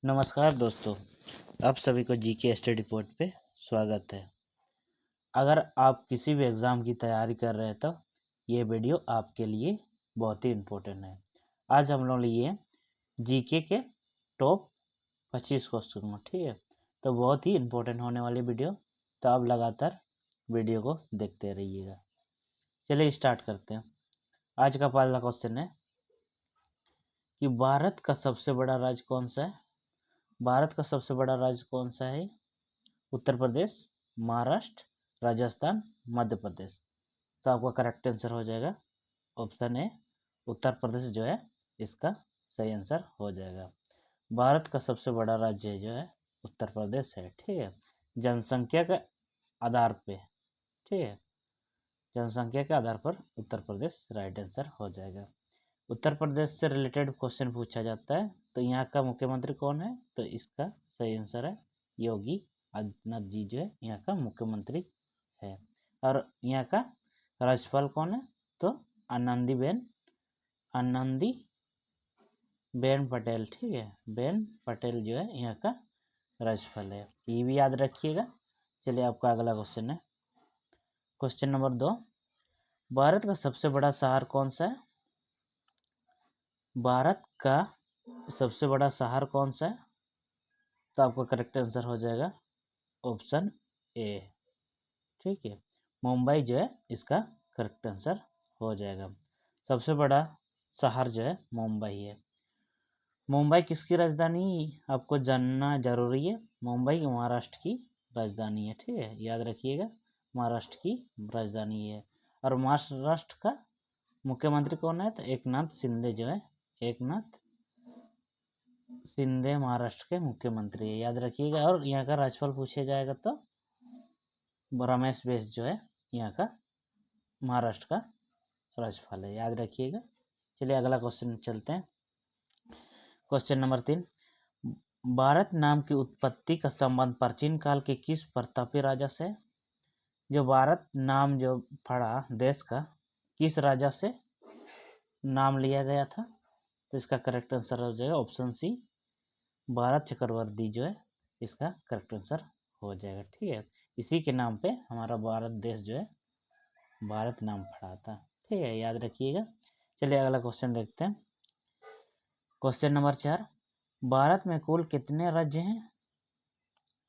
नमस्कार दोस्तों, आप सभी को जीके स्टडी रिपोर्ट पे स्वागत है। अगर आप किसी भी एग्ज़ाम की तैयारी कर रहे हैं तो ये वीडियो आपके लिए बहुत ही इम्पोर्टेंट है। आज हम लोग लिए जीके के टॉप 25 क्वेश्चन, ठीक है। तो बहुत ही इम्पोर्टेंट होने वाली वीडियो, तो आप लगातार वीडियो को देखते रहिएगा। चलिए स्टार्ट करते हैं। आज का पहला क्वेश्चन है कि भारत का सबसे बड़ा राज्य कौन सा है। भारत का सबसे बड़ा राज्य कौन सा है? उत्तर प्रदेश, महाराष्ट्र, राजस्थान, मध्य प्रदेश। तो आपका करेक्ट आंसर हो जाएगा ऑप्शन ए, उत्तर प्रदेश जो है इसका सही आंसर हो जाएगा। भारत का सबसे बड़ा राज्य जो है उत्तर प्रदेश है, ठीक है। जनसंख्या के आधार पे, ठीक है, जनसंख्या के आधार पर उत्तर प्रदेश राइट आंसर हो जाएगा। उत्तर प्रदेश से रिलेटेड क्वेश्चन पूछा जाता है, तो यहाँ का मुख्यमंत्री कौन है? तो इसका सही आंसर है योगी आदित्यनाथ जी जो है यहाँ का मुख्यमंत्री है। और यहाँ का राज्यपाल कौन है? तो आनंदी बेन पटेल, ठीक है। बेन पटेल जो है यहाँ का राज्यपाल है, ये भी याद रखिएगा। चलिए आपका अगला क्वेश्चन है, क्वेश्चन नंबर 2। भारत का सबसे बड़ा शहर कौन सा है? भारत का सबसे बड़ा शहर कौन सा है? तो आपका करेक्ट आंसर हो जाएगा ऑप्शन ए, ठीक है। मुंबई जो है इसका करेक्ट आंसर हो जाएगा। सबसे बड़ा शहर जो है मुंबई है। मुंबई किसकी राजधानी आपको जानना जरूरी है। मुंबई महाराष्ट्र की राजधानी है, ठीक है, याद रखिएगा, महाराष्ट्र की राजधानी है। और महाराष्ट्र का मुख्यमंत्री कौन है? तो एकनाथ शिंदे जो है, एकनाथ शिंदे महाराष्ट्र के मुख्यमंत्री है, याद रखिएगा। और यहाँ का राज्यपाल पूछा जाएगा तो रमेश बैस जो है यहाँ का महाराष्ट्र का राज्यपाल है, याद रखिएगा। चलिए अगला क्वेश्चन चलते हैं, क्वेश्चन नंबर 3। भारत नाम की उत्पत्ति का संबंध प्राचीन काल के किस प्रतापी राजा से? जो भारत नाम जो पड़ा देश का, किस राजा से नाम लिया गया था? तो इसका करेक्ट आंसर हो जाएगा ऑप्शन सी, भारत चक्रवर्ती जो है इसका करेक्ट आंसर हो जाएगा, ठीक है। इसी के नाम पे हमारा भारत देश जो है भारत नाम पड़ा था, ठीक है, याद रखिएगा। चलिए अगला क्वेश्चन देखते हैं, क्वेश्चन नंबर 4। भारत में कुल कितने राज्य हैं?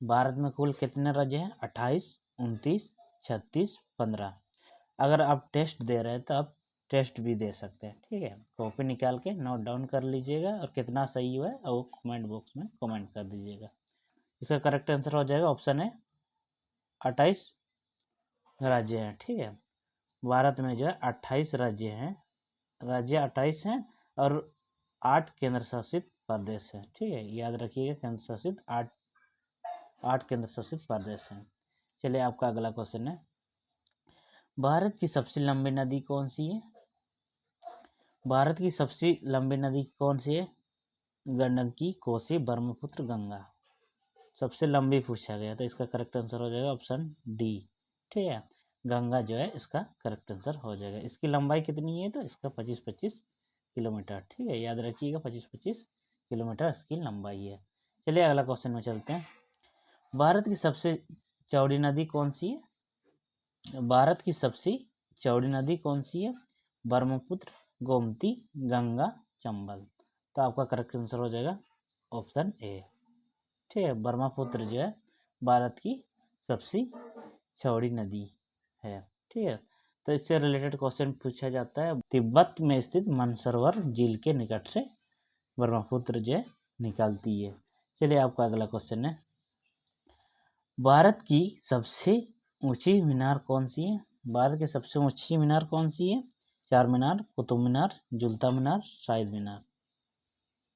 भारत में कुल कितने राज्य हैं? 28, 29, 36, 15। अगर आप टेस्ट दे रहे हैं तो आप टेस्ट भी दे सकते हैं, ठीक है। कॉपी निकाल के नोट डाउन कर लीजिएगा और कितना सही हुआ है और वो कमेंट बॉक्स में कमेंट कर दीजिएगा। इसका करेक्ट आंसर हो जाएगा ऑप्शन है 28 राज्य हैं, ठीक है। भारत में जो है 28 राज्य हैं, राज्य 28 हैं और 8 केंद्र शासित प्रदेश हैं, ठीक है, याद रखिएगा, केंद्र शासित 8 केंद्र शासित प्रदेश हैं। चलिए आपका अगला क्वेश्चन है, भारत की सबसे लंबी नदी कौन सी है? भारत की सबसे लंबी नदी कौन सी है? गंडकी, कोसी, ब्रह्मपुत्र, गंगा। सबसे लंबी पूछा गया तो इसका करेक्ट आंसर हो जाएगा ऑप्शन डी, ठीक है, गंगा जो है इसका करेक्ट आंसर हो जाएगा। इसकी लंबाई कितनी है? तो इसका 25-25 किलोमीटर, ठीक है, याद रखिएगा, 25-25 किलोमीटर इसकी लंबाई है। चलिए अगला क्वेश्चन में चलते हैं, भारत की सबसे चौड़ी नदी कौन सी है? भारत की सबसे चौड़ी नदी कौन सी है? ब्रह्मपुत्र, गोमती, गंगा, चंबल। तो आपका करेक्ट आंसर हो जाएगा ऑप्शन ए, ठीक है, ब्रह्मपुत्र जो है भारत की सबसे चौड़ी नदी है, ठीक है। तो इससे रिलेटेड क्वेश्चन पूछा जाता है, तिब्बत में स्थित मानसरोवर झील के निकट से ब्रह्मपुत्र जो है निकलती है। चलिए आपका अगला क्वेश्चन है, भारत की सबसे ऊंची मीनार कौन सी है? भारत की सबसे ऊंची मीनार कौन सी है? चार मीनार, कुतुब मीनार, जुलता मीनार, शाहिद मीनार।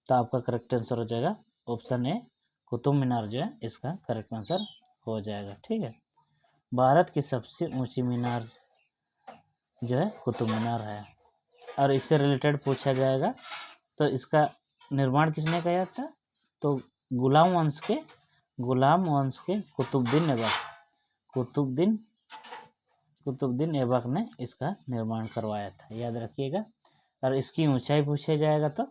तो आपका करेक्ट आंसर हो जाएगा ऑप्शन ए, कुतुब मीनार जो है इसका करेक्ट आंसर हो जाएगा, ठीक है। भारत की सबसे ऊंची मीनार जो है कुतुब मीनार है। और इससे रिलेटेड पूछा जाएगा तो इसका निर्माण किसने किया था? तो गुलाम वंश के कुतुबुद्दीन ऐबक ने इसका निर्माण करवाया था, याद रखिएगा। और इसकी ऊंचाई पूछा जाएगा तो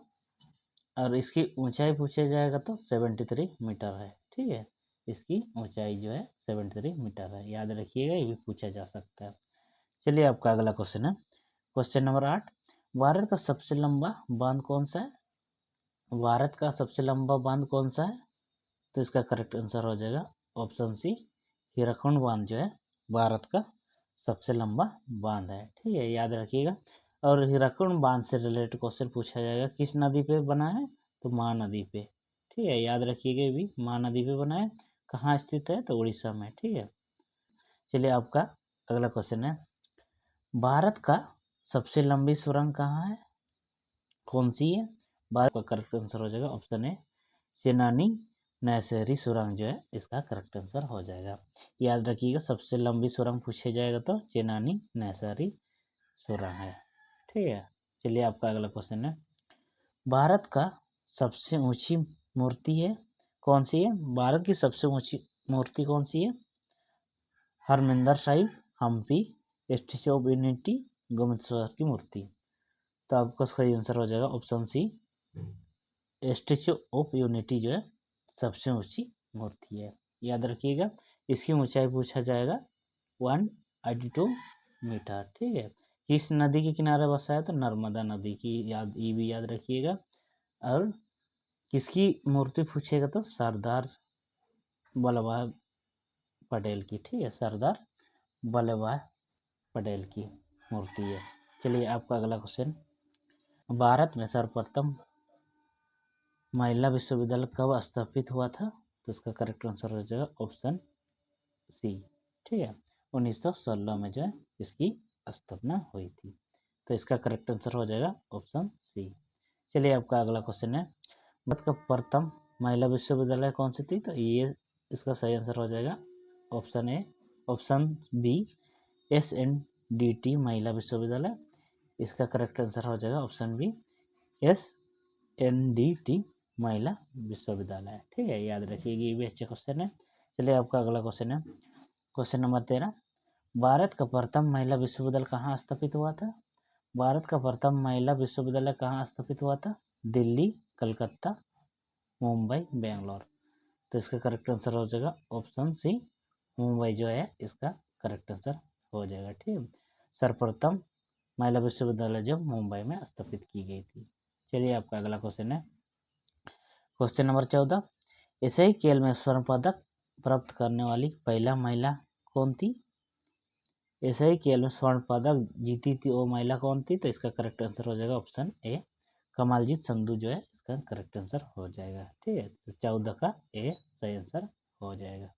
और इसकी ऊंचाई पूछा जाएगा तो 73 मीटर है। ठीक है, इसकी ऊंचाई जो है 73 मीटर है, याद रखिएगा, ये भी पूछा जा सकता है। चलिए आपका अगला क्वेश्चन है, क्वेश्चन नंबर 8, भारत का सबसे लंबा बांध कौन सा है? भारत का सबसे लंबा बांध कौन सा है? तो इसका करेक्ट आंसर हो जाएगा ऑप्शन सी, हीराकुंड बांध जो है भारत का सबसे लंबा बांध है। ठीक है, याद रखिएगा। और हीराकुंड बांध से रिलेटेड क्वेश्चन पूछा जाएगा, किस नदी पे बना है? तो महानदी पे। ठीक है, याद रखिएगा, ये भी महानदी पे बना है। कहाँ स्थित है? तो उड़ीसा में। ठीक है, चलिए आपका अगला क्वेश्चन है, भारत का सबसे लंबी सुरंग कहाँ है? कौन सी है? भारत का करेक्ट आंसर हो जाएगा ऑप्शन ए, चेनानी नैसैरी सुरंग जो है इसका करेक्ट आंसर हो जाएगा। याद रखिएगा, सबसे लंबी सुरंग पूछे जाएगा तो चेनानी नैसैरी सुरंग है। ठीक है, चलिए आपका अगला क्वेश्चन है, भारत का सबसे ऊंची मूर्ति है कौन सी है? भारत की सबसे ऊंची मूर्ति कौन सी है? Harmandir Sahib, Hampi, Statue of Unity, Gommateshwara की मूर्ति। तो आपका सही आंसर हो जाएगा option C, Statue of Unity जो है सबसे ऊंची मूर्ति है। याद रखिएगा, इसकी ऊंचाई पूछा जाएगा 182 मीटर। ठीक है, किस नदी के किनारे बसा है? तो नर्मदा नदी की, ये भी याद रखिएगा। और किसकी मूर्ति पूछेगा? तो सरदार वल्लभ भाई पटेल की। ठीक है, सरदार वल्लभ भाई पटेल की मूर्ति है। चलिए आपका अगला क्वेश्चन, भारत में सर्वप्रथम महिला विश्वविद्यालय कब स्थापित हुआ था? तो इसका करेक्ट आंसर हो जाएगा ऑप्शन सी। ठीक है, 1916 में जो है इसकी स्थापना हुई थी। तो इसका करेक्ट आंसर हो जाएगा ऑप्शन सी। चलिए आपका अगला क्वेश्चन है, भारत का प्रथम महिला विश्वविद्यालय कौन सी थी? तो ये इसका सही आंसर हो जाएगा option A, option B, SNDT Mahila विश्वविद्यालय। इसका करेक्ट आंसर हो जाएगा ऑप्शन बी, SNDT महिला विश्वविद्यालय। ठीक है, याद रखिएगा, ये भी अच्छे क्वेश्चन है। चलिए आपका अगला क्वेश्चन है, क्वेश्चन नंबर 13, भारत का प्रथम महिला विश्वविद्यालय कहाँ स्थापित हुआ था? भारत का प्रथम महिला विश्वविद्यालय कहाँ स्थापित हुआ था? दिल्ली, कलकत्ता, मुंबई, बेंगलोर। तो इसका करेक्ट आंसर हो जाएगा ऑप्शन सी, मुंबई जो है इसका करेक्ट आंसर हो जाएगा। ठीक है, सर्वप्रथम महिला विश्वविद्यालय जो मुंबई में स्थापित की गई थी। चलिए आपका अगला क्वेश्चन है, क्वेश्चन नंबर 14, एशियाई खेल में स्वर्ण पदक प्राप्त करने वाली पहला महिला कौन थी? एशियाई खेल में स्वर्ण पदक जीती थी वो महिला कौन थी? तो इसका करेक्ट आंसर हो जाएगा ऑप्शन ए, कमालजीत संधू जो है इसका करेक्ट आंसर हो जाएगा। ठीक है, तो 14 का ए सही आंसर हो जाएगा।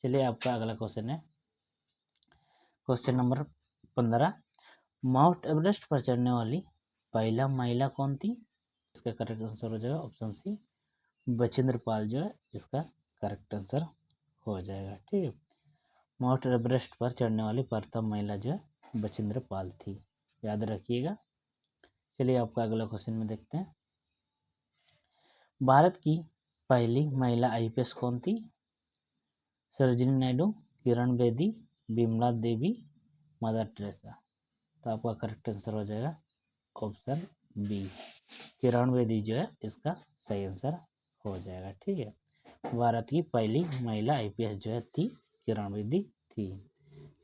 चलिए आपका अगला क्वेश्चन है, क्वेश्चन नंबर 15, माउंट एवरेस्ट पर चढ़ने वाली पहला महिला कौन थी? इसका करेक्ट आंसर हो जाएगा ऑप्शन सी, बछेंद्र पाल जो है इसका करेक्ट आंसर हो जाएगा। ठीक है, माउंट एवरेस्ट पर चढ़ने वाली प्रथम महिला जो है बछेंद्र पाल थी, याद रखिएगा। चलिए आपका अगला क्वेश्चन में देखते हैं, भारत की पहली महिला IPS कौन थी? सरोजिनी नायडू, किरण बेदी, बिमला देवी, मदर टेरेसा। तो आपका करेक्ट आंसर हो जाएगा ऑप्शन बी, किरण बेदी जो है इसका सही आंसर हो जाएगा। ठीक है, भारत की पहली महिला IPS जो है थी किरण बेदी थी।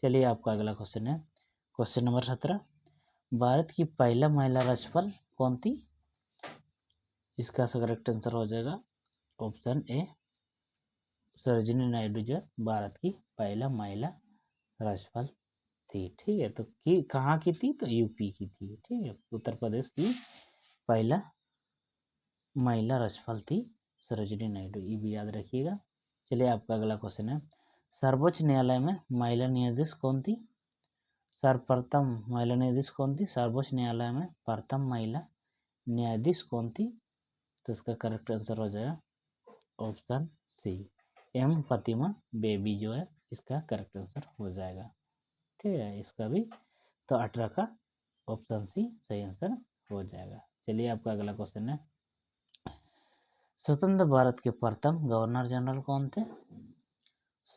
चलिए आपका अगला क्वेश्चन है, क्वेश्चन नंबर 17, भारत की पहला महिला राज्यपाल कौन थी? इसका करेक्ट आंसर हो जाएगा ऑप्शन ए, सरोजिनी नायडू जो भारत की पहला महिला राज्यपाल थी। ठीक है, तो कहाँ की थी? तो यूपी की थी। ठीक है, उत्तर प्रदेश की पहला महिला राज्यपाल थी सरोजिनी नायडू, ये भी याद रखिएगा। चलिए आपका अगला क्वेश्चन है, सर्वोच्च न्यायालय में महिला न्यायाधीश कौन थी? सर्वप्रथम महिला न्यायाधीश कौन थी? सर्वोच्च न्यायालय में प्रथम महिला न्यायाधीश कौन थी? तो इसका करेक्ट आंसर हो जाएगा option C, M Fatima Beevi जो है इसका करेक्ट आंसर हो जाएगा। ठीक है, इसका भी तो 18 का ऑप्शन सी सही आंसर हो जाएगा। चलिए आपका अगला क्वेश्चन है, स्वतंत्र भारत के प्रथम गवर्नर जनरल कौन थे?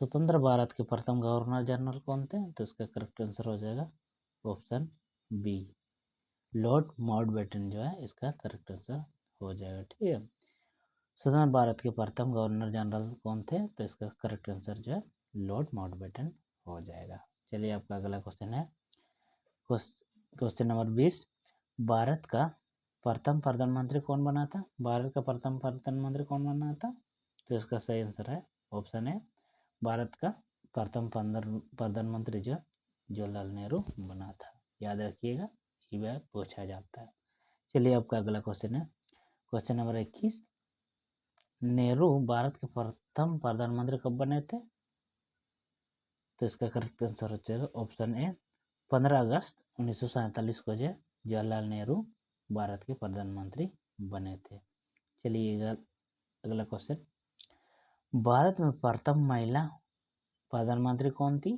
स्वतंत्र भारत के प्रथम गवर्नर जनरल कौन थे? तो इसका करेक्ट आंसर हो जाएगा ऑप्शन बी, लॉर्ड माउंटबेटन जो है इसका करेक्ट आंसर हो जाएगा। ठीक है, स्वतंत्र भारत के प्रथम गवर्नर जनरल कौन थे? तो इसका करेक्ट आंसर जो है लॉर्ड माउंटबेटन हो जाएगा। चलिए आपका अगला क्वेश्चन है क्वेश्चन नंबर 20। भारत का प्रथम प्रधानमंत्री कौन बना था? भारत का प्रथम प्रधानमंत्री कौन बना था? तो इसका सही आंसर है ऑप्शन है भारत का प्रथम प्रधानमंत्री जो जवाहरलाल नेहरू बना था। याद रखिएगा, ये पूछा जाता है। चलिए आपका अगला क्वेश्चन है क्वेश्चन नंबर 21। नेहरू भारत के प्रथम प्रधानमंत्री कब बने थे? तो इसका करेक्ट आंसर हो जाएगा ऑप्शन ए 15 अगस्त 1947 को जो जवाहरलाल नेहरू भारत के प्रधानमंत्री बने थे। चलिए अगला क्वेश्चन, भारत में प्रथम महिला प्रधानमंत्री कौन थी?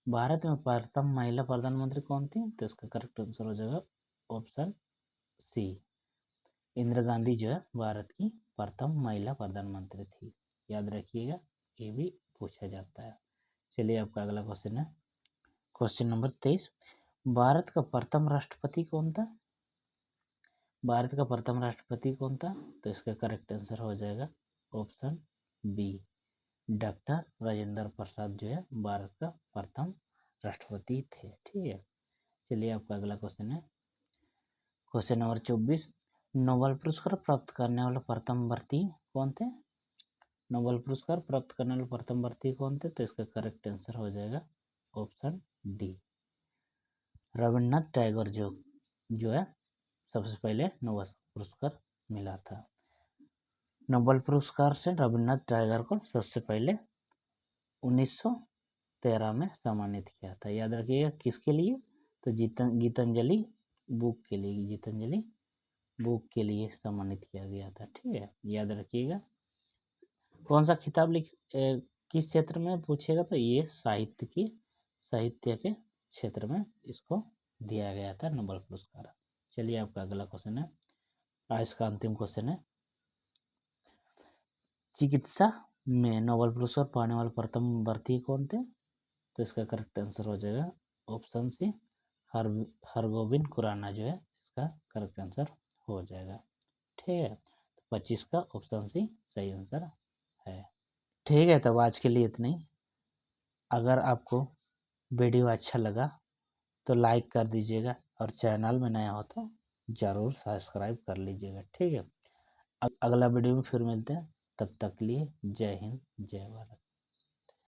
भारत में प्रथम महिला प्रधानमंत्री कौन थी? तो इसका करेक्ट आंसर हो जाएगा ऑप्शन सी इंदिरा गांधी जो है भारत की प्रथम महिला प्रधानमंत्री थी। याद रखिएगा, ये भी पूछा जाता है। चलिए आपका अगला क्वेश्चन है क्वेश्चन नंबर 23। भारत का प्रथम राष्ट्रपति कौन था? भारत का प्रथम राष्ट्रपति कौन था? तो इसका करेक्ट आंसर हो जाएगा option B doctor Rajendra Prasad जो है भारत का प्रथम राष्ट्रपति थे। ठीक है, चलिए आपका अगला क्वेश्चन है क्वेश्चन नंबर 24। नोबेल पुरस्कार प्राप्त करने वाले प्रथम भारतीय कौन थे? नोबेल पुरस्कार प्राप्त करने वाले प्रथम भारतीय कौन थे? तो इसका करेक्ट आंसर हो जाएगा ऑप्शन डी रविन्द्रनाथ टैगोर जो है सबसे पहले नोबेल पुरस्कार मिला था। नोबेल पुरस्कार से रविन्द्रनाथ टैगोर को सबसे पहले 1913 में सम्मानित किया था। याद रखिएगा किसके लिए? तो गीतांजलि बुक के लिए, गीतांजलि बुक के लिए सम्मानित किया गया था। ठीक है, याद रखिएगा। कौन सा खिताब किस क्षेत्र में पूछेगा? तो ये साहित्य के क्षेत्र में इसको दिया गया था नोबेल पुरस्कार। चलिए आपका अगला क्वेश्चन है आज का अंतिम क्वेश्चन है चिकित्सा में नोबेल पुरस्कार पाने वाले प्रथम भारतीय कौन थे? तो इसका करेक्ट आंसर हो जाएगा ऑप्शन सी हरगोविंद खुराना जो है इसका करेक्ट आंसर हो जाएगा। ठीक है, 25 का ऑप्शन सी सही आंसर है। ठीक है, तब आज के लिए इतना ही। अगर आपको वीडियो अच्छा लगा तो लाइक कर दीजिएगा और चैनल में नया हो तो ज़रूर सब्सक्राइब कर लीजिएगा। ठीक है, अगला वीडियो में फिर मिलते हैं, तब तक के लिए जय हिंद जय भारत।